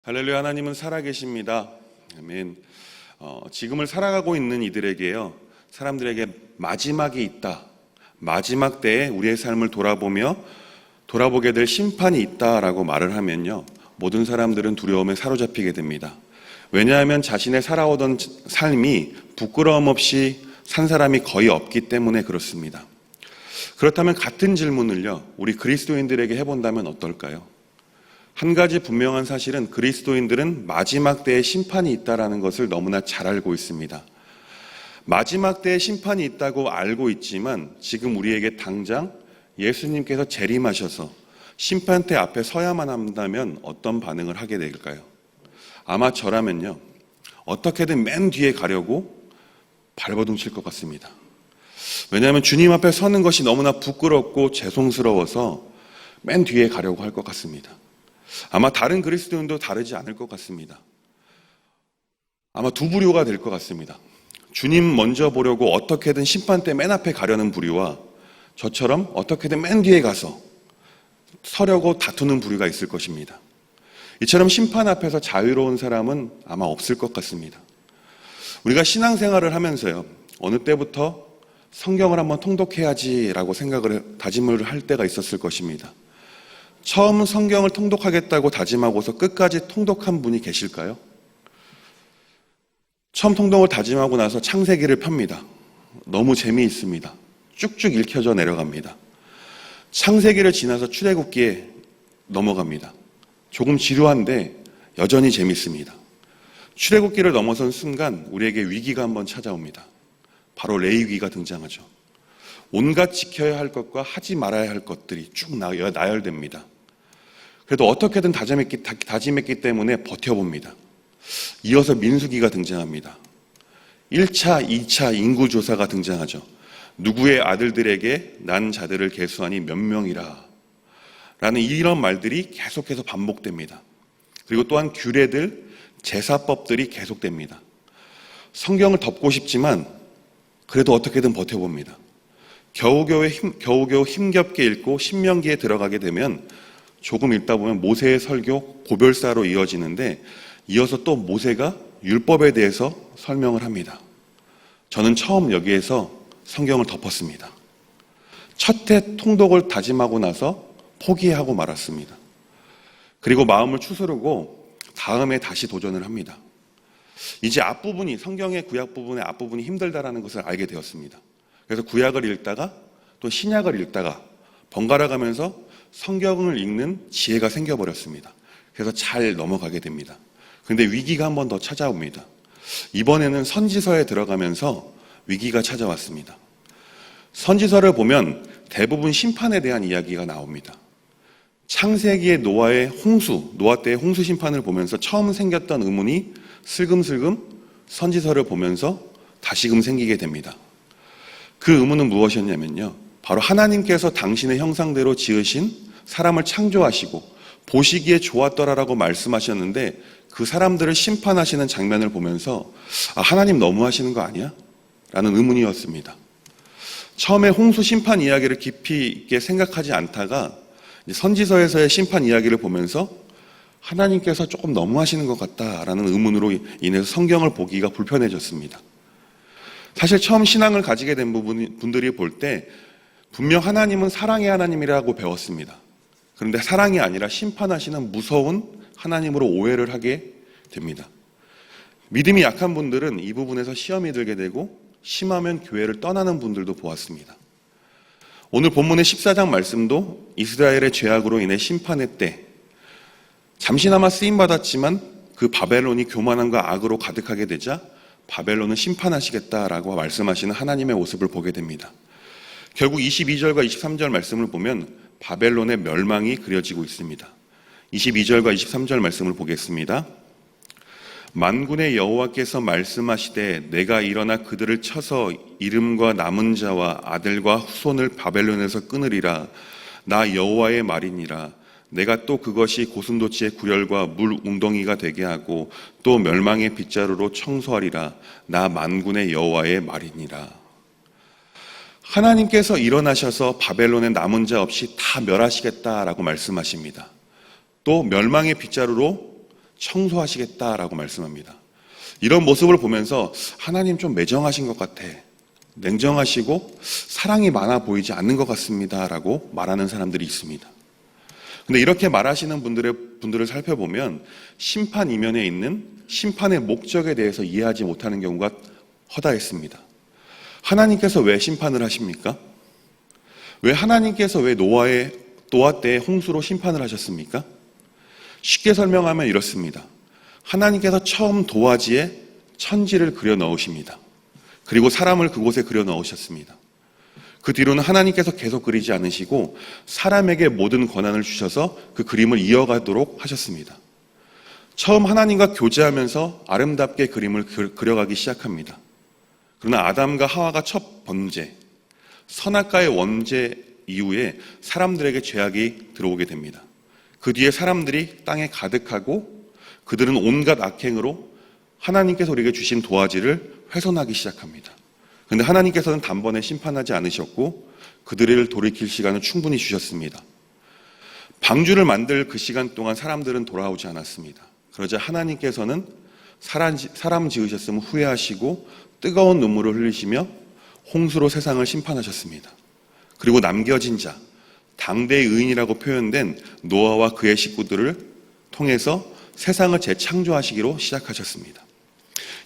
할렐루야. 하나님은 살아계십니다. 아멘. 지금을 살아가고 있는 이들에게요, 사람들에게 마지막이 있다, 마지막 때에 우리의 삶을 돌아보게 될 심판이 있다라고 말을 하면요, 모든 사람들은 두려움에 사로잡히게 됩니다. 왜냐하면 자신의 살아오던 삶이 부끄러움 없이 산 사람이 거의 없기 때문에 그렇습니다. 그렇다면 같은 질문을요, 우리 그리스도인들에게 해본다면 어떨까요? 한 가지 분명한 사실은 그리스도인들은 마지막 때에 심판이 있다는 것을 너무나 잘 알고 있습니다. 마지막 때에 심판이 있다고 알고 있지만 지금 우리에게 당장 예수님께서 재림하셔서 심판대 앞에 서야만 한다면 어떤 반응을 하게 될까요? 아마 저라면요, 어떻게든 맨 뒤에 가려고 발버둥 칠 것 같습니다. 왜냐하면 주님 앞에 서는 것이 너무나 부끄럽고 죄송스러워서 맨 뒤에 가려고 할 것 같습니다. 아마 다른 그리스도인도 다르지 않을 것 같습니다. 아마 두 부류가 될 것 같습니다. 주님 먼저 보려고 어떻게든 심판대 맨 앞에 가려는 부류와 저처럼 어떻게든 맨 뒤에 가서 서려고 다투는 부류가 있을 것입니다. 이처럼 심판 앞에서 자유로운 사람은 아마 없을 것 같습니다. 우리가 신앙생활을 하면서요, 어느 때부터 성경을 한번 통독해야지라고 다짐을 할 때가 있었을 것입니다. 처음 성경을 통독하겠다고 다짐하고서 끝까지 통독한 분이 계실까요? 처음 통독을 다짐하고 나서 창세기를 펴니다. 너무 재미있습니다. 쭉쭉 읽혀져 내려갑니다. 창세기를 지나서 출애굽기에 넘어갑니다. 조금 지루한데 여전히 재밌습니다. 출애굽기를 넘어선 순간 우리에게 위기가 한번 찾아옵니다. 바로 레위기가 등장하죠. 온갖 지켜야 할 것과 하지 말아야 할 것들이 쭉 나열됩니다. 그래도 어떻게든 다짐했기 때문에 버텨봅니다. 이어서 민수기가 등장합니다. 1차, 2차 인구조사가 등장하죠. 누구의 아들들에게 난 자들을 계수하니 몇 명이라 라는 이런 말들이 계속해서 반복됩니다. 그리고 또한 규례들, 제사법들이 계속됩니다. 성경을 덮고 싶지만 그래도 어떻게든 버텨봅니다. 겨우겨우 힘겹게 읽고 신명기에 들어가게 되면 조금 읽다 보면 모세의 설교 고별사로 이어지는데, 이어서 또 모세가 율법에 대해서 설명을 합니다. 저는 처음 여기에서 성경을 덮었습니다. 첫 해 통독을 다짐하고 나서 포기하고 말았습니다. 그리고 마음을 추스르고 다음에 다시 도전을 합니다. 이제 앞부분이, 성경의 구약 부분의 앞부분이 힘들다라는 것을 알게 되었습니다. 그래서 구약을 읽다가 또 신약을 읽다가 번갈아 가면서 성경을 읽는 지혜가 생겨버렸습니다. 그래서 잘 넘어가게 됩니다. 그런데 위기가 한 번 더 찾아옵니다. 이번에는 선지서에 들어가면서 위기가 찾아왔습니다. 선지서를 보면 대부분 심판에 대한 이야기가 나옵니다. 창세기의 노아 때의 홍수 심판을 보면서 처음 생겼던 의문이 슬금슬금 선지서를 보면서 다시금 생기게 됩니다. 그 의문은 무엇이었냐면요, 바로 하나님께서 당신의 형상대로 지으신 사람을 창조하시고 보시기에 좋았더라라고 말씀하셨는데 그 사람들을 심판하시는 장면을 보면서 하나님 너무하시는 거 아니야? 라는 의문이었습니다. 처음에 홍수 심판 이야기를 깊이 있게 생각하지 않다가 선지서에서의 심판 이야기를 보면서 하나님께서 조금 너무하시는 것 같다라는 의문으로 인해서 성경을 보기가 불편해졌습니다. 사실 처음 신앙을 가지게 된 분들이 볼 때 분명 하나님은 사랑의 하나님이라고 배웠습니다. 그런데 사랑이 아니라 심판하시는 무서운 하나님으로 오해를 하게 됩니다. 믿음이 약한 분들은 이 부분에서 시험이 들게 되고 심하면 교회를 떠나는 분들도 보았습니다. 오늘 본문의 14장 말씀도 이스라엘의 죄악으로 인해 심판의 때 잠시나마 쓰임받았지만 그 바벨론이 교만함과 악으로 가득하게 되자 바벨론은 심판하시겠다라고 말씀하시는 하나님의 모습을 보게 됩니다. 결국 22절과 23절 말씀을 보면 바벨론의 멸망이 그려지고 있습니다. 22절과 23절 말씀을 보겠습니다. 만군의 여호와께서 말씀하시되 내가 일어나 그들을 쳐서 이름과 남은 자와 아들과 후손을 바벨론에서 끊으리라. 나 여호와의 말이니라. 내가 또 그것이 고슴도치의 구렬과 물 웅덩이가 되게 하고 또 멸망의 빗자루로 청소하리라. 나 만군의 여호와의 말이니라. 하나님께서 일어나셔서 바벨론의 남은 자 없이 다 멸하시겠다라고 말씀하십니다. 또 멸망의 빗자루로 청소하시겠다라고 말씀합니다. 이런 모습을 보면서 하나님 좀 매정하신 것 같아, 냉정하시고 사랑이 많아 보이지 않는 것 같습니다 라고 말하는 사람들이 있습니다. 근데 이렇게 말하시는 분들을 살펴보면 심판 이면에 있는 심판의 목적에 대해서 이해하지 못하는 경우가 허다했습니다. 하나님께서 왜 심판을 하십니까? 왜 하나님께서 왜 노아 때에 홍수로 심판을 하셨습니까? 쉽게 설명하면 이렇습니다. 하나님께서 처음 도화지에 천지를 그려 넣으십니다. 그리고 사람을 그곳에 그려 넣으셨습니다. 그 뒤로는 하나님께서 계속 그리지 않으시고 사람에게 모든 권한을 주셔서 그 그림을 이어가도록 하셨습니다. 처음 하나님과 교제하면서 아름답게 그림을 그려가기 시작합니다. 그러나 아담과 하와가 첫 범죄, 선악과의 원죄 이후에 사람들에게 죄악이 들어오게 됩니다. 그 뒤에 사람들이 땅에 가득하고 그들은 온갖 악행으로 하나님께서 우리에게 주신 도화지를 훼손하기 시작합니다. 그런데 하나님께서는 단번에 심판하지 않으셨고 그들을 돌이킬 시간을 충분히 주셨습니다. 방주를 만들 그 시간 동안 사람들은 돌아오지 않았습니다. 그러자 하나님께서는 사람 지으셨음을 후회하시고 뜨거운 눈물을 흘리시며 홍수로 세상을 심판하셨습니다. 그리고 남겨진 자, 당대의 의인이라고 표현된 노아와 그의 식구들을 통해서 세상을 재창조하시기로 시작하셨습니다.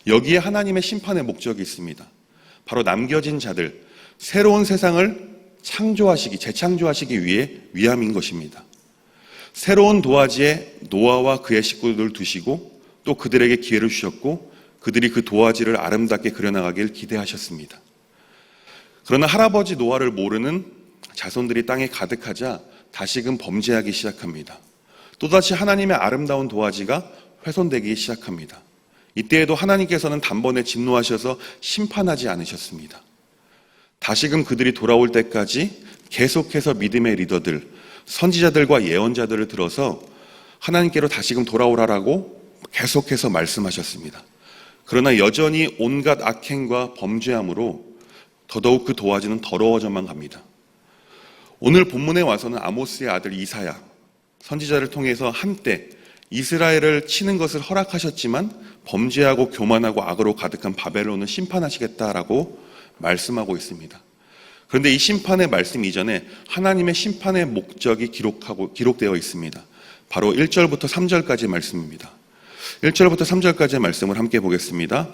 여기에 하나님의 심판의 목적이 있습니다. 바로 남겨진 자들, 새로운 세상을 재창조하시기 위함인 것입니다. 새로운 도화지에 노아와 그의 식구들을 두시고 또 그들에게 기회를 주셨고 그들이 그 도화지를 아름답게 그려나가길 기대하셨습니다. 그러나 할아버지 노아를 모르는 자손들이 땅에 가득하자 다시금 범죄하기 시작합니다. 또다시 하나님의 아름다운 도화지가 훼손되기 시작합니다. 이때에도 하나님께서는 단번에 진노하셔서 심판하지 않으셨습니다. 다시금 그들이 돌아올 때까지 계속해서 믿음의 리더들, 선지자들과 예언자들을 들어서 하나님께로 다시금 돌아오라라고 계속해서 말씀하셨습니다. 그러나 여전히 온갖 악행과 범죄함으로 더더욱 그 도화지는 더러워져만 갑니다. 오늘 본문에 와서는 아모스의 아들 이사야 선지자를 통해서 한때 이스라엘을 치는 것을 허락하셨지만 범죄하고 교만하고 악으로 가득한 바벨론을 심판하시겠다라고 말씀하고 있습니다. 그런데 이 심판의 말씀 이전에 하나님의 심판의 목적이 기록되어 있습니다. 바로 1절부터 3절까지의 말씀입니다. 1절부터 3절까지의 말씀을 함께 보겠습니다.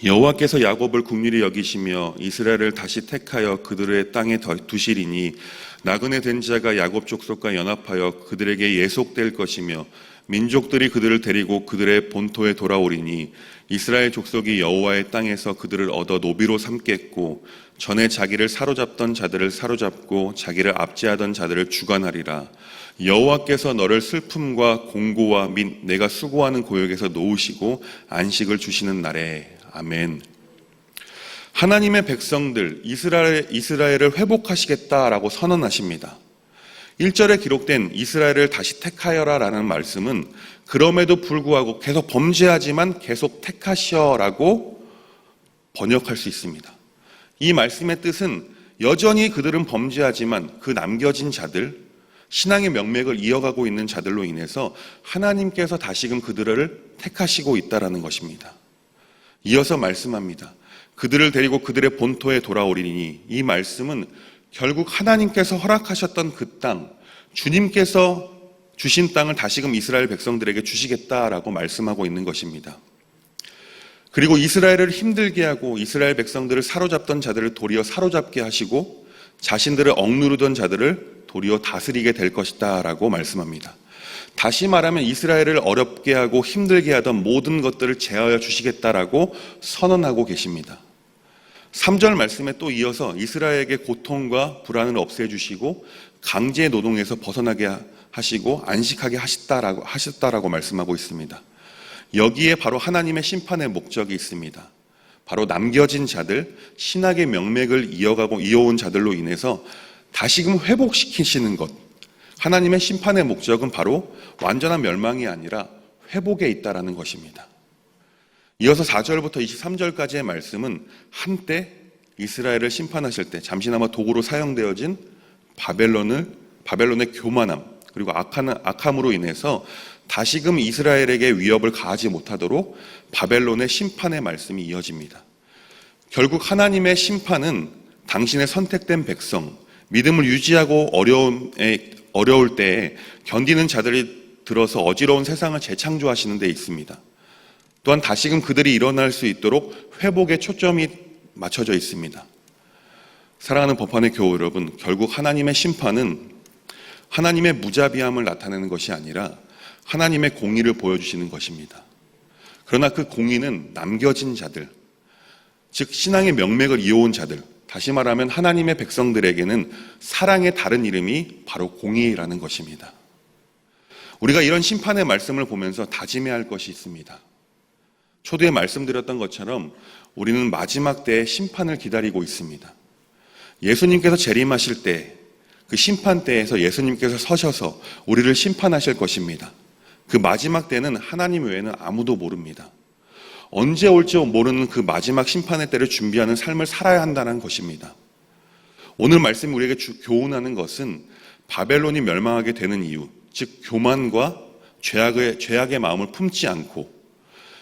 여호와께서 야곱을 긍휼히 여기시며 이스라엘을 다시 택하여 그들의 땅에 두시리니 나그네 된 자가 야곱 족속과 연합하여 그들에게 예속될 것이며 민족들이 그들을 데리고 그들의 본토에 돌아오리니 이스라엘 족속이 여호와의 땅에서 그들을 얻어 노비로 삼겠고 전에 자기를 사로잡던 자들을 사로잡고 자기를 압제하던 자들을 주관하리라. 여호와께서 너를 슬픔과 공고와 및 내가 수고하는 고역에서 놓으시고 안식을 주시는 날에. 아멘. 하나님의 백성들 이스라엘을 회복하시겠다라고 선언하십니다. 1절에 기록된 이스라엘을 다시 택하여라 라는 말씀은 그럼에도 불구하고 계속 범죄하지만 계속 택하셔라고 번역할 수 있습니다. 이 말씀의 뜻은 여전히 그들은 범죄하지만 그 남겨진 자들, 신앙의 명맥을 이어가고 있는 자들로 인해서 하나님께서 다시금 그들을 택하시고 있다라는 것입니다. 이어서 말씀합니다. 그들을 데리고 그들의 본토에 돌아오리니 이 말씀은 결국 하나님께서 허락하셨던 그 땅, 주님께서 주신 땅을 다시금 이스라엘 백성들에게 주시겠다라고 말씀하고 있는 것입니다. 그리고 이스라엘을 힘들게 하고 이스라엘 백성들을 사로잡던 자들을 도리어 사로잡게 하시고 자신들을 억누르던 자들을 도리어 다스리게 될 것이다 라고 말씀합니다. 다시 말하면 이스라엘을 어렵게 하고 힘들게 하던 모든 것들을 제하여 주시겠다라고 선언하고 계십니다. 3절 말씀에 또 이어서 이스라엘에게 고통과 불안을 없애주시고 강제 노동에서 벗어나게 하시고 안식하게 하셨다라고 말씀하고 있습니다. 여기에 바로 하나님의 심판의 목적이 있습니다. 바로 남겨진 자들, 신학의 명맥을 이어온 자들로 인해서 다시금 회복시키시는 것. 하나님의 심판의 목적은 바로 완전한 멸망이 아니라 회복에 있다라는 것입니다. 이어서 4절부터 23절까지의 말씀은 한때 이스라엘을 심판하실 때 잠시나마 도구로 사용되어진 바벨론의 교만함 그리고 악함으로 인해서 다시금 이스라엘에게 위협을 가하지 못하도록 바벨론의 심판의 말씀이 이어집니다. 결국 하나님의 심판은 당신의 선택된 백성, 믿음을 유지하고 어려울 때에 견디는 자들이 들어서 어지러운 세상을 재창조하시는 데 있습니다. 또한 다시금 그들이 일어날 수 있도록 회복에 초점이 맞춰져 있습니다. 사랑하는 법환의 교우 여러분, 결국 하나님의 심판은 하나님의 무자비함을 나타내는 것이 아니라 하나님의 공의를 보여주시는 것입니다. 그러나 그 공의는 남겨진 자들, 즉 신앙의 명맥을 이어온 자들, 다시 말하면 하나님의 백성들에게는 사랑의 다른 이름이 바로 공의라는 것입니다. 우리가 이런 심판의 말씀을 보면서 다짐해야 할 것이 있습니다. 초두에 말씀드렸던 것처럼 우리는 마지막 때의 심판을 기다리고 있습니다. 예수님께서 재림하실 때, 그 심판 때에서 예수님께서 서셔서 우리를 심판하실 것입니다. 그 마지막 때는 하나님 외에는 아무도 모릅니다. 언제 올지 모르는 그 마지막 심판의 때를 준비하는 삶을 살아야 한다는 것입니다. 오늘 말씀이 우리에게 교훈하는 것은 바벨론이 멸망하게 되는 이유, 즉 교만과 죄악의 마음을 품지 않고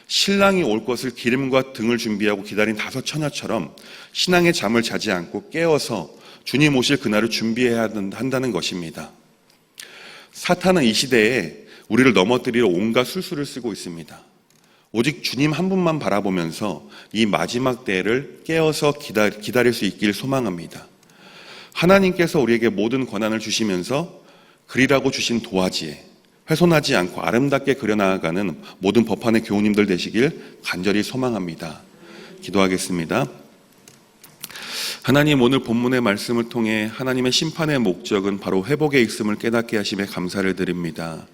신랑이 올 것을 기름과 등을 준비하고 기다린 5 처녀처럼 신앙의 잠을 자지 않고 깨어서 주님 오실 그날을 준비해야 한다는 것입니다. 사탄은 이 시대에 우리를 넘어뜨리려 온갖 술수를 쓰고 있습니다. 오직 주님 한 분만 바라보면서 이 마지막 때를 깨어서 기다릴 수 있길 소망합니다. 하나님께서 우리에게 모든 권한을 주시면서 그리라고 주신 도화지에 훼손하지 않고 아름답게 그려나가는 모든 법환의 교우님들 되시길 간절히 소망합니다. 기도하겠습니다. 하나님, 오늘 본문의 말씀을 통해 하나님의 심판의 목적은 바로 회복에 있음을 깨닫게 하심에 감사를 드립니다.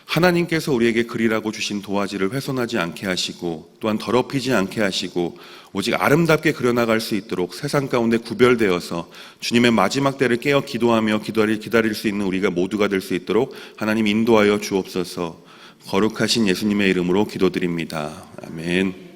하나님께서 우리에게 그리라고 주신 도화지를 훼손하지 않게 하시고 또한 더럽히지 않게 하시고 오직 아름답게 그려나갈 수 있도록 세상 가운데 구별되어서 주님의 마지막 때를 깨어 기도하며 기다릴 수 있는 우리가 모두가 될 수 있도록 하나님 인도하여 주옵소서. 거룩하신 예수님의 이름으로 기도드립니다. 아멘.